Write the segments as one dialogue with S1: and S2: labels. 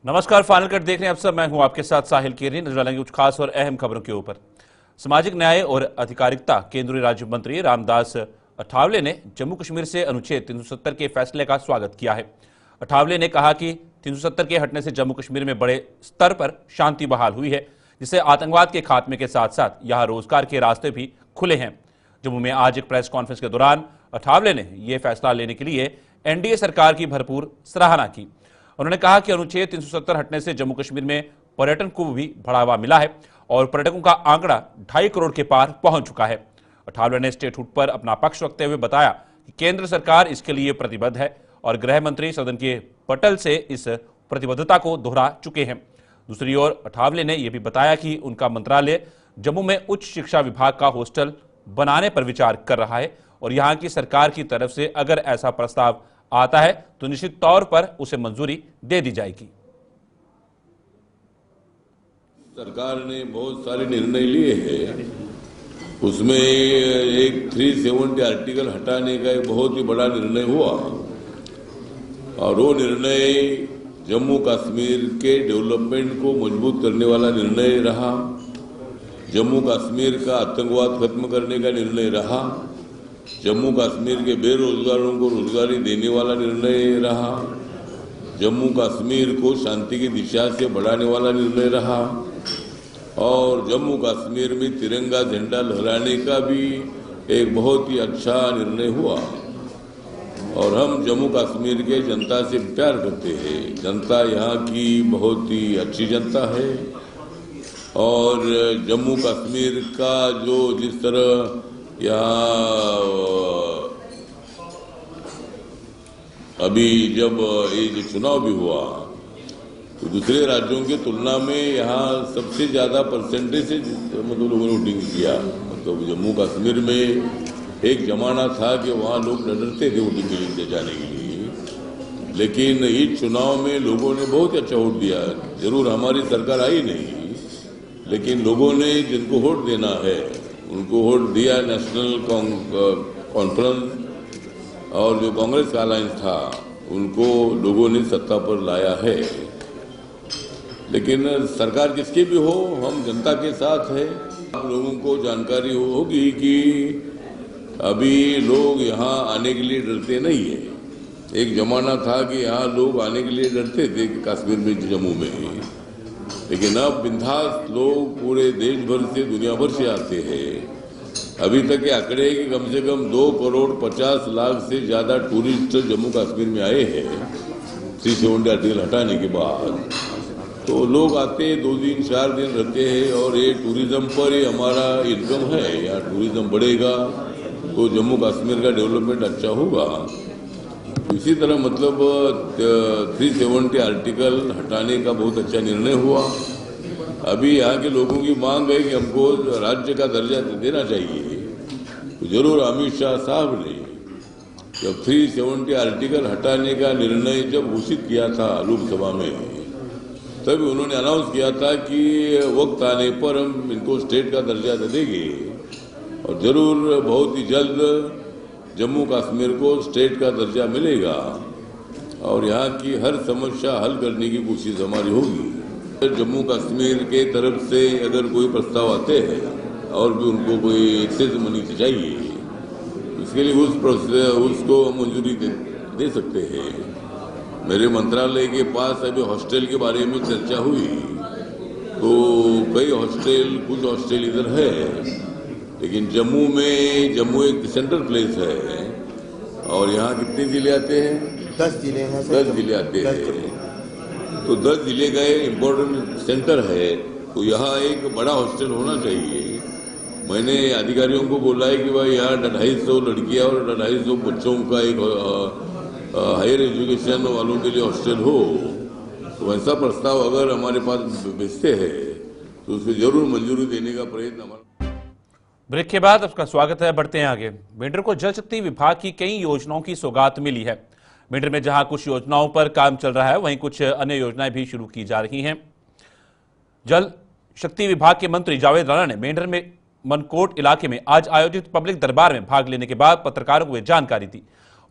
S1: नमस्कार, final cut देख रहे हैं आप सब। मैं हूं आपके साथ साहिल केरी। नजर डालेंगे कुछ खास और अहम खबरों के ऊपर। सामाजिक न्याय और अधिकारिता केंद्रीय राज्य मंत्री रामदास अठावले ने जम्मू कश्मीर से अनुच्छेद 370 के फैसले का स्वागत किया है। अठावले ने कहा कि 370 के हटने से जम्मू कश्मीर में बड़े स्तर पर शांति बहाल हुई है, जिससे आतंकवाद के खात्मे के साथ साथ यहां रोजगार के रास्ते भी खुले हैं। जम्मू में आज एक प्रेस कॉन्फ्रेंस के दौरान अठावले ने यह फैसला लेने के लिए एनडीए सरकार की भरपूर सराहना की। उन्होंने कहा कि अनुच्छेद 370 हटने से जम्मू कश्मीर में पर्यटन को भी बढ़ावा मिला है और पर्यटकों का आंकड़ा 2.5 करोड़ के पार पहुंच चुका है। अठावले ने स्टेटहुड पर अपना पक्ष रखते हुए बताया कि केंद्र सरकार इसके लिए प्रतिबद्ध है और गृह मंत्री सदन के पटल से इस प्रतिबद्धता को दोहरा चुके हैं। दूसरी ओर अठावले ने यह भी बताया कि उनका मंत्रालय जम्मू में उच्च शिक्षा विभाग का हॉस्टल बनाने पर विचार कर रहा है और यहां की सरकार की तरफ से अगर ऐसा प्रस्ताव आता है तो निश्चित तौर पर उसे मंजूरी दे दी जाएगी।
S2: सरकार ने बहुत सारे निर्णय लिए हैं, उसमें एक 370 आर्टिकल हटाने का एक बहुत ही बड़ा निर्णय हुआ और वो निर्णय जम्मू कश्मीर के डेवलपमेंट को मजबूत करने वाला निर्णय रहा। जम्मू कश्मीर का आतंकवाद खत्म करने का निर्णय रहा। जम्मू कश्मीर के बेरोजगारों को रोजगारी देने वाला निर्णय रहा। जम्मू कश्मीर को शांति की दिशा से बढ़ाने वाला निर्णय रहा और जम्मू कश्मीर में तिरंगा झंडा लहराने का भी एक बहुत ही अच्छा निर्णय हुआ। और हम जम्मू कश्मीर के जनता से प्यार करते हैं। जनता यहाँ की बहुत ही अच्छी जनता है और जम्मू कश्मीर का जो जिस तरह यहाँ अभी जब ये जो चुनाव भी हुआ तो दूसरे राज्यों की तुलना में यहाँ सबसे ज्यादा परसेंटेज से मतलब लोगों ने वोटिंग किया। मतलब जम्मू कश्मीर में एक जमाना था कि वहाँ लोग डरते थे वोटिंग के लिए जाने के लिए, लेकिन इस चुनाव में लोगों ने बहुत अच्छा वोट दिया। जरूर हमारी सरकार आई नहीं, लेकिन लोगों ने जिनको वोट देना है उनको वोट दिया। नेशनल कॉन्फ्रेंस और जो कांग्रेस का अलायंस था उनको लोगों ने सत्ता पर लाया है। लेकिन सरकार किसकी भी हो, हम जनता के साथ है। आप लोगों को जानकारी होगी कि अभी लोग यहाँ आने के लिए डरते नहीं है। एक जमाना था कि यहाँ लोग आने के लिए डरते थे कि कश्मीर में, जम्मू में, लेकिन अब बिंदास लोग पूरे देश भर से, दुनिया भर से आते हैं। अभी तक के आंकड़े कि कम से कम 2 करोड़ 50 लाख से ज्यादा टूरिस्ट जम्मू कश्मीर में आए हैं 370 आर्टिकल हटाने के बाद। तो लोग आते 2 दिन 4 दिन रहते हैं और ये टूरिज्म पर ही हमारा इनकम है। यहाँ टूरिज्म बढ़ेगा तो जम्मू कश्मीर का डेवलपमेंट अच्छा होगा। इसी तरह मतलब 370 आर्टिकल हटाने का बहुत अच्छा निर्णय हुआ। अभी यहाँ के लोगों की मांग है कि हमको राज्य का दर्जा देना चाहिए। तो जरूर अमित शाह साहब ने जब 370 आर्टिकल हटाने का निर्णय जब घोषित किया था लोकसभा में, तभी उन्होंने अनाउंस किया था कि वक्त आने पर हम इनको स्टेट का दर्जा दे देंगे और जरूर बहुत ही जल्द जम्मू कश्मीर को स्टेट का दर्जा मिलेगा और यहाँ की हर समस्या हल करने की कोशिश हमारी होगी। जम्मू कश्मीर के तरफ से अगर कोई प्रस्ताव आते हैं और भी उनको कोई एक्सेस मनी चाहिए, इसके लिए उसको मंजूरी दे सकते हैं। मेरे मंत्रालय के पास अभी हॉस्टल के बारे में चर्चा हुई तो कई हॉस्टल, कुछ हॉस्टल इधर है, लेकिन जम्मू एक सेंट्रल प्लेस है और यहाँ कितने जिले आते हैं?
S3: 10 जिले हैं।
S2: 10 जिले आते हैं। तो 10 जिले का एक इम्पोर्टेंट सेंटर है, तो यहाँ एक बड़ा हॉस्टल होना चाहिए। मैंने अधिकारियों को बोला है कि भाई यहाँ 250 लड़कियाँ और 250 बच्चों का एक हायर एजुकेशन वालों के लिए हॉस्टल हो। तो ऐसा प्रस्ताव अगर हमारे पास भेजते हैं तो उसको जरूर मंजूरी देने का प्रयत्न हमारा।
S1: ब्रेक के बाद आपका स्वागत है। बढ़ते हैं आगे। मेंढर को जल शक्ति विभाग की कई योजनाओं की सौगात मिली है। मेंढर में जहां कुछ योजनाओं पर काम चल रहा है, वहीं कुछ अन्य योजनाएं भी शुरू की जा रही हैं। जल शक्ति विभाग के मंत्री जावेद राणा ने मेंढर में मनकोट इलाके में आज आयोजित पब्लिक दरबार में भाग लेने के बाद पत्रकारों को यह जानकारी दी।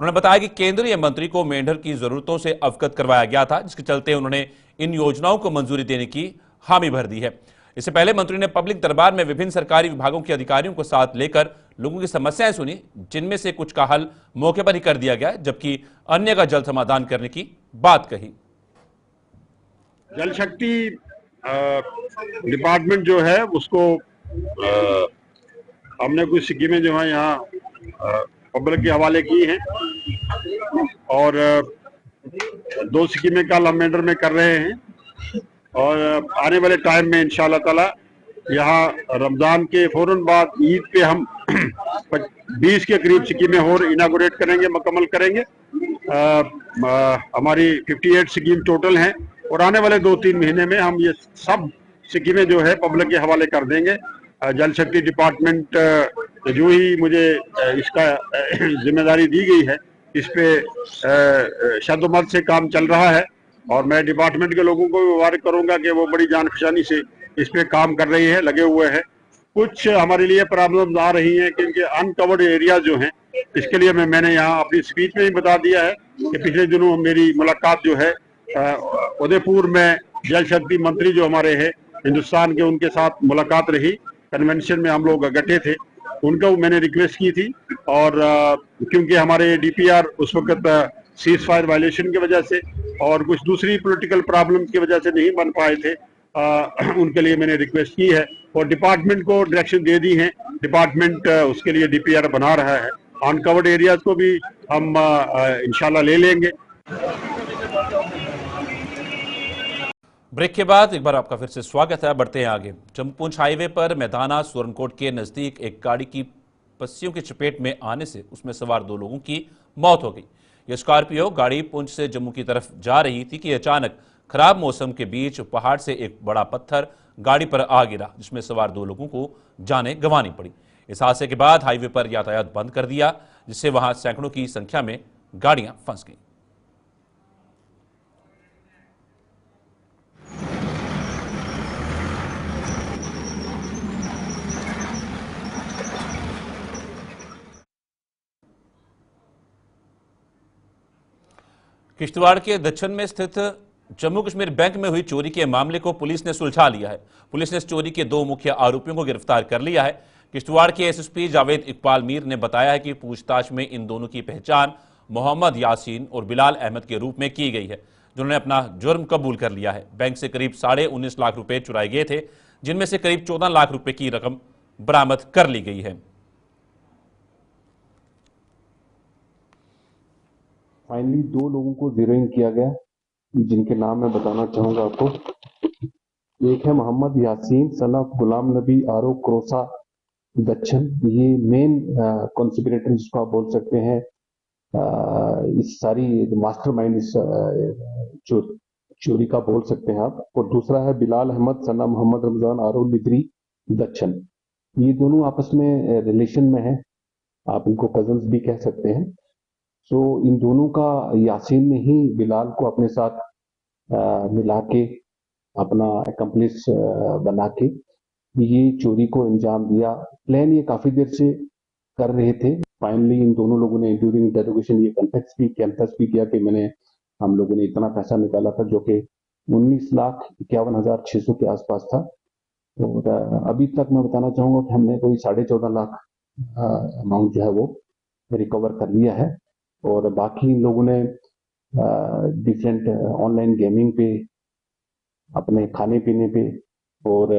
S1: उन्होंने बताया कि केंद्रीय मंत्री को मेंढर की जरूरतों से अवगत करवाया गया था, जिसके चलते उन्होंने इन योजनाओं को मंजूरी देने की हामी भर दी है। इससे पहले मंत्री ने पब्लिक दरबार में विभिन्न सरकारी विभागों के अधिकारियों को साथ लेकर लोगों की समस्याएं सुनी, जिनमें से कुछ का हल मौके पर ही कर दिया गया, जबकि अन्य का जल्द समाधान करने की बात कही।
S3: जल शक्ति डिपार्टमेंट जो है उसको हमने कुछ स्कीमें जो है यहाँ पब्लिक के हवाले की हैं और 2 स्कीमें कल हम मेंढर में कर रहे हैं और आने वाले टाइम में इंशाल्लाह ताला यहाँ रमजान के फौरन बाद ईद पे हम 20 के करीब स्कीमें और इनागोरेट करेंगे, मुकम्मल करेंगे। हमारी 58 स्कीम टोटल हैं और आने वाले 2-3 महीने में हम ये सब स्कीमें जो है पब्लिक के हवाले कर देंगे। जल शक्ति डिपार्टमेंट जो ही मुझे इसका जिम्मेदारी दी गई है, इस पे शद्दमत से काम चल रहा है और मैं डिपार्टमेंट के लोगों को भी मुबारक करूंगा कि वो बड़ी जानफशानी से इस पे काम कर रही है, लगे हुए हैं। कुछ हमारे लिए प्रॉब्लम्स आ रही हैं क्योंकि अनकवर्ड एरिया जो हैं, इसके लिए मैंने यहाँ अपनी स्पीच में ही बता दिया है कि पिछले दिनों मेरी मुलाकात जो है उदयपुर में जल शक्ति मंत्री जो हमारे हैं हिंदुस्तान के, उनके साथ मुलाकात रही। कन्वेंशन में हम लोग इकट्ठे थे, उनको मैंने रिक्वेस्ट की थी और क्योंकि हमारे डीपीआर उस वक्त सीज फायर वायलेशन की वजह से और कुछ दूसरी पॉलिटिकल प्रॉब्लम की वजह से नहीं बन पाए थे, उनके लिए मैंने रिक्वेस्ट की है और डिपार्टमेंट को डायरेक्शन दे दी है। डिपार्टमेंट उसके लिए डीपीआर बना रहा है। अनकवर्ड एरियाज को भी हम इंशाल्लाह ले लेंगे।
S1: ब्रेक के बाद एक बार आपका फिर से स्वागत है। बढ़ते हैं आगे। जम्मू पुंछ हाईवे पर मैदाना सुरनकोट के नजदीक एक गाड़ी की पस्सियों की चपेट में आने से उसमें सवार 2 लोगों की मौत हो गई। यह स्कॉर्पियो गाड़ी पुंछ से जम्मू की तरफ जा रही थी कि अचानक खराब मौसम के बीच पहाड़ से एक बड़ा पत्थर गाड़ी पर आ गिरा, जिसमें सवार 2 लोगों को जानें गंवानी पड़ी। इस हादसे के बाद हाईवे पर यातायात बंद कर दिया, जिससे वहां सैकड़ों की संख्या में गाड़ियां फंस गईं। किश्तवाड़ के दक्षिण में स्थित जम्मू कश्मीर बैंक में हुई चोरी के मामले को पुलिस ने सुलझा लिया है। पुलिस ने इस चोरी के 2 मुख्य आरोपियों को गिरफ्तार कर लिया है। किश्तवाड़ के एसएसपी जावेद इकबाल मीर ने बताया है कि पूछताछ में इन दोनों की पहचान मोहम्मद यासीन और बिलाल अहमद के रूप में की गई है, जिन्होंने अपना जुर्म कबूल कर लिया है। बैंक से करीब 19.5 लाख रुपए चुराए गए थे, जिनमें से करीब 14 लाख रुपए की रकम बरामद कर ली गई है।
S4: फाइनली 2 लोगों को जीरो इन किया गया, जिनके नाम मैं बताना चाहूंगा आपको। एक है मोहम्मद यासीन सन ऑफ गुलाम नबी आरो क्रोसा दक्षिण। ये मेन कॉन्स्पिरेटर जिसको आप बोल सकते हैं, इस सारी मास्टरमाइंड इस चोरी का बोल सकते हैं आप। और दूसरा है बिलाल अहमद सना मोहम्मद रमजान आरो लिद्री दक्षिण। ये दोनों आपस में रिलेशन में है, आप इनको कजन्स भी कह सकते हैं। सो इन दोनों का यासीन ने ही बिलाल को अपने साथ मिला के अपना एकम्प्लिस बना के ये चोरी को अंजाम दिया। प्लान ये काफी देर से कर रहे थे। फाइनली इन दोनों लोगों ने ड्यूरिंग इंटरोगेशन ये कन्फेस भी किया कि हम लोगों ने इतना पैसा निकाला था, जो कि 19,51,600 के आसपास था। और अभी तक मैं बताना चाहूंगा कि हमने कोई 14.5 लाख अमाउंट जो है वो रिकवर कर लिया है। और बाकी इन लोगों ने डिफरेंट ऑनलाइन गेमिंग पे, अपने खाने पीने पे और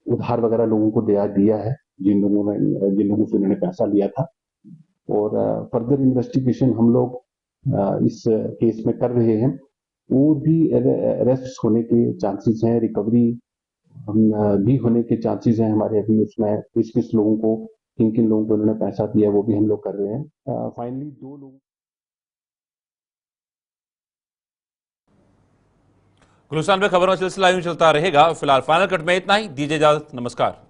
S4: उधार वगैरह लोगों को दिया है, जिन लोगों से उन्होंने पैसा लिया था। और फर्दर इन्वेस्टिगेशन हम लोग इस केस में कर रहे हैं। और भी अरेस्ट होने के चांसेस हैं, रिकवरी भी होने के चांसेस हैं हमारे। अभी उसमें किस लोगों को, किन लोगों को उन्होंने पैसा दिया, वो भी हम लोग कर रहे हैं। फाइनली 2 लोग।
S1: गुलिस्तान में खबरों का सिलसिला यूं चलता रहेगा। फिलहाल फाइनल कट में इतना ही। दीजिए इजाजत, नमस्कार।